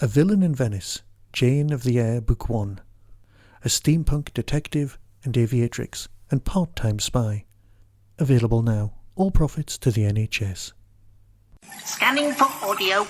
A Villain in Venice, Jane of the Air, Book 1. A steampunk detective and aviatrix and part-time spy. Available now. All profits to the NHS. Scanning for audio.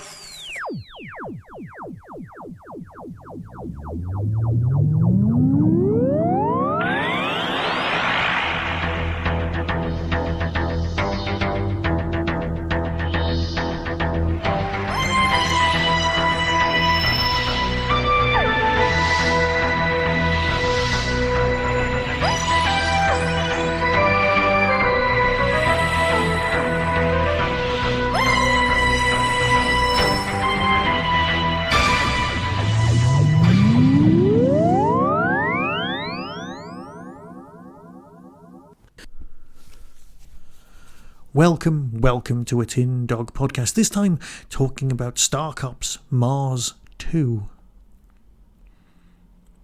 Welcome to a Tin Dog podcast. This time talking about Star Cops Mars 2.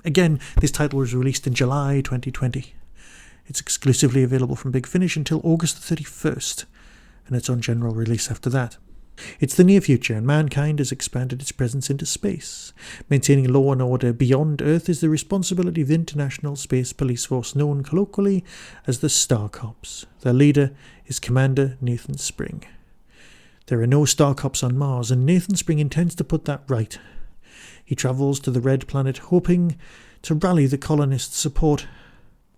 Again, this title was released in July 2020. It's exclusively available from Big Finish until August the 31st, and it's on general release after that. It's the near future, and mankind has expanded its presence into space. Maintaining law and order beyond Earth is the responsibility of the International Space Police Force, known colloquially as the Star Cops. Their leader is Commander Nathan Spring. There are no Star Cops on Mars, and Nathan Spring intends to put that right. He travels to the Red Planet hoping to rally the colonists' support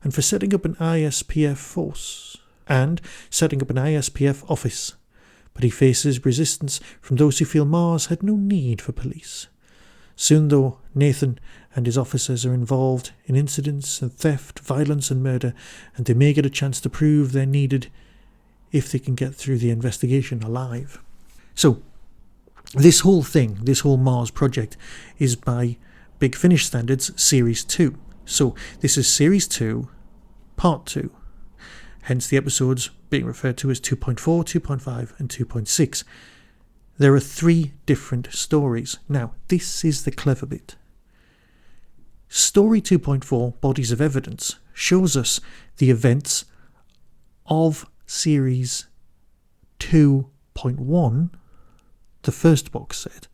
and for setting up an ISPF force and setting up an ISPF office. But he faces resistance from those who feel Mars had no need for police. Soon, though, Nathan and his officers are involved in incidents and theft, violence and murder, and they may get a chance to prove they're needed if they can get through the investigation alive. So, this whole Mars project, is by Big Finish standards Series 2. So, this is Series 2, Part 2. Hence the episodes being referred to as 2.4, 2.5 and 2.6. There are 3 different stories. Now, this is the clever bit. Story 2.4, Bodies of Evidence, shows us the events of Series 2.1, the first box set,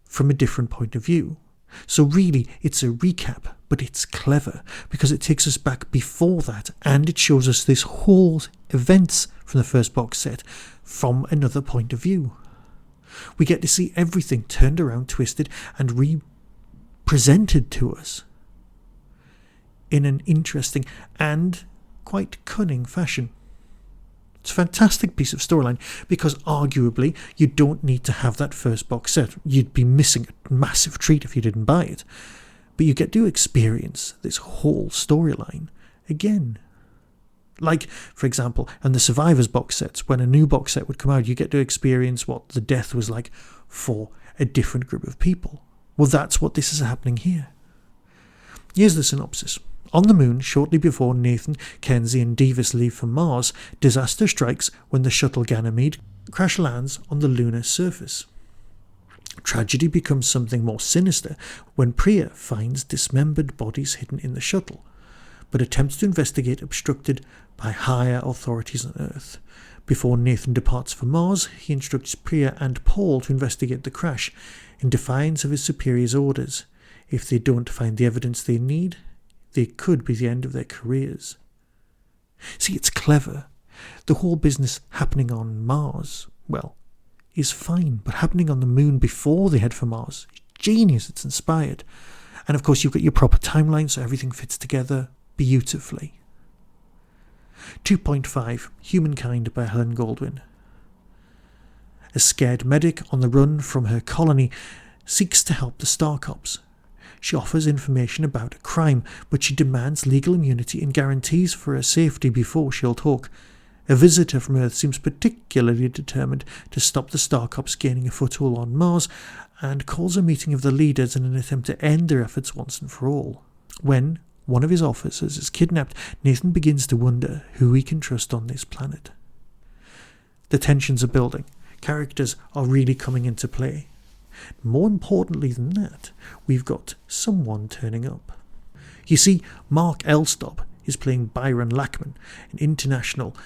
from a different point of view. So really, it's a recap, but it's clever because it takes us back before that and it shows us this whole events from the first box set from another point of view. We get to see everything turned around, twisted and represented to us in an interesting and quite cunning fashion. It's a fantastic piece of storyline because arguably you don't need to have that first box set. You'd be missing a massive treat if you didn't buy it. But you get to experience this whole storyline again. Like, for example, in the Survivors box sets, when a new box set would come out, you get to experience what the death was like for a different group of people. Well, that's what this is happening here. Here's the synopsis. On the moon, shortly before Nathan, Kenzy and Devis leave for Mars, disaster strikes when the shuttle Ganymede crash lands on the lunar surface. Tragedy becomes something more sinister when Priya finds dismembered bodies hidden in the shuttle, but attempts to investigate obstructed by higher authorities on Earth. Before Nathan departs for Mars, he instructs Priya and Paul to investigate the crash, in defiance of his superiors' orders. If they don't find the evidence they need, they could be the end of their careers. See, it's clever. The whole business happening on Mars, well, is fine, but happening on the moon before they head for Mars, genius, it's inspired. And of course you've got your proper timeline, so everything fits together beautifully. 2.5, Humankind by Helen Goldwyn. A scared medic on the run from her colony seeks to help the Star Cops. She offers information about a crime, but she demands legal immunity and guarantees for her safety before she'll talk. A visitor from Earth seems particularly determined to stop the Star Cops gaining a foothold on Mars and calls a meeting of the leaders in an attempt to end their efforts once and for all. When one of his officers is kidnapped, Nathan begins to wonder who he can trust on this planet. The tensions are building. Characters are really coming into play. More importantly than that, we've got someone turning up. You see, Mark Elstop is playing Byron Lackman, an international,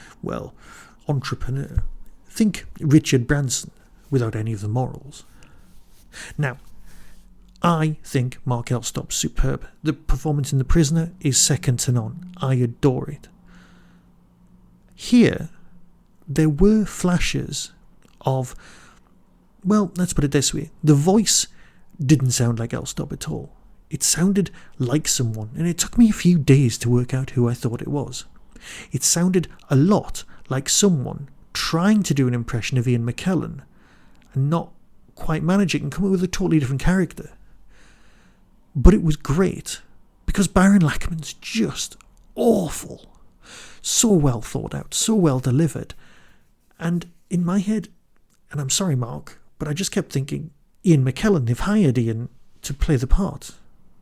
entrepreneur. Think Richard Branson without any of the morals. Now, I think Mark Elstop's superb. The performance in The Prisoner is second to none. I adore it. Here, there were flashes of, well, let's put it this way. The voice didn't sound like Elstop at all. It sounded like someone, and it took me a few days to work out who I thought it was. It sounded a lot like someone trying to do an impression of Ian McKellen and not quite managing and come up with a totally different character. But it was great because Baron Lachman's just awful. So well thought out, so well delivered. And in my head, and I'm sorry, Mark, but I just kept thinking, Ian McKellen, they've hired Ian to play the part.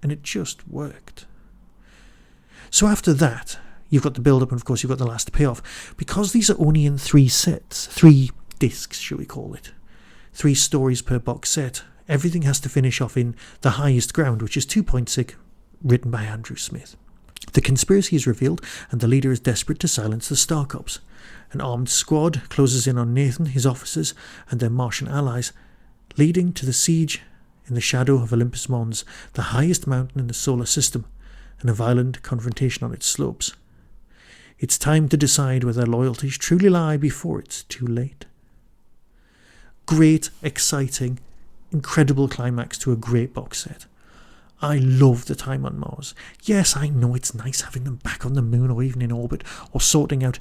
And it just worked. So after that, you've got the build-up and of course you've got the last payoff. Because these are only in 3 sets, 3 discs, shall we call it. 3 stories per box set. Everything has to finish off in The Highest Ground, which is 2.6, written by Andrew Smith. The conspiracy is revealed and the leader is desperate to silence the Star Cops. An armed squad closes in on Nathan, his officers, and their Martian allies, leading to the siege in the shadow of Olympus Mons, the highest mountain in the solar system, and a violent confrontation on its slopes. It's time to decide where their loyalties truly lie before it's too late. Great, exciting, incredible climax to a great box set. I love the time on Mars. Yes, I know it's nice having them back on the moon or even in orbit or sorting out,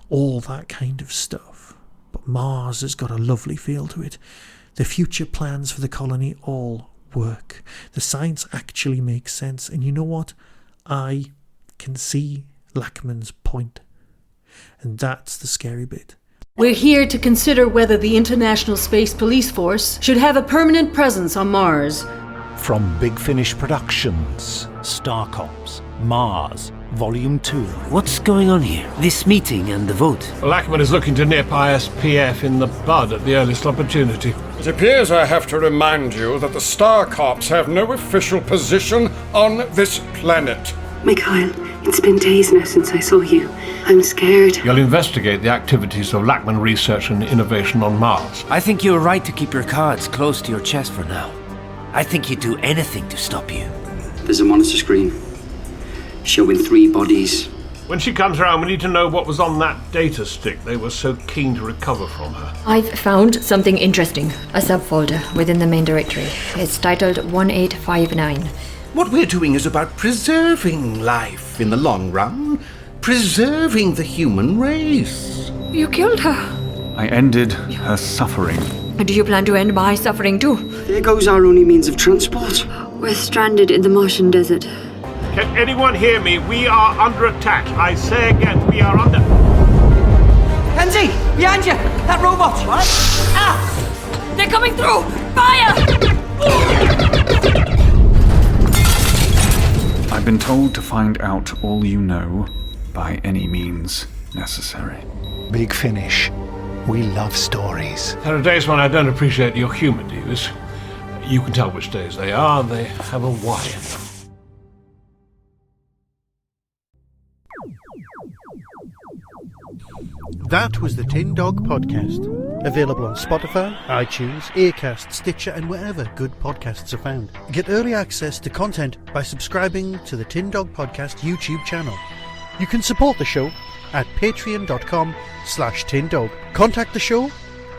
all that kind of stuff. But Mars has got a lovely feel to it. The future plans for the colony all work. The science actually makes sense. And you know what? I can see Lachman's point. And that's the scary bit. We're here to consider whether the International Space Police Force should have a permanent presence on Mars. From Big Finish Productions, Star Cops, Mars, Volume 2. What's going on here? This meeting and the vote? Lachman is looking to nip ISPF in the bud at the earliest opportunity. It appears I have to remind you that the Star Cops have no official position on this planet. Mikhail, it's been days now since I saw you. I'm scared. You'll investigate the activities of Lachman Research and Innovation on Mars. I think you're right to keep your cards close to your chest for now. I think you'd do anything to stop you. There's a monitor screen showing 3 bodies. When she comes around, we need to know what was on that data stick they were so keen to recover from her. I've found something interesting. A subfolder within the main directory. It's titled 1859. What we're doing is about preserving life in the long run. Preserving the human race. You killed her. I ended her suffering. Do you plan to end my suffering too? There goes our only means of transport. We're stranded in the Martian desert. Can anyone hear me? We are under attack. I say again, we are under... Kenzy! Behind you! That robot! What? Ah! They're coming through! Fire! I've been told to find out all you know by any means necessary. Big Finish. We love stories. There are days when I don't appreciate your humour, Devis. You can tell which days they are. They have a why. That was the Tin Dog Podcast. Available on Spotify, iTunes, Acast, Stitcher, and wherever good podcasts are found. Get early access to content by subscribing to the Tin Dog Podcast YouTube channel. You can support the show at patreon.com/tindog. Contact the show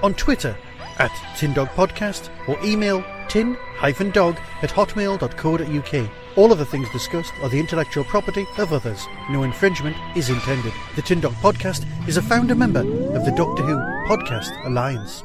on Twitter at tindogpodcast or email tin-dog@hotmail.co.uk. All of the things discussed are the intellectual property of others. No infringement is intended. The Tin Dog Podcast is a founder member of the Doctor Who Podcast Alliance.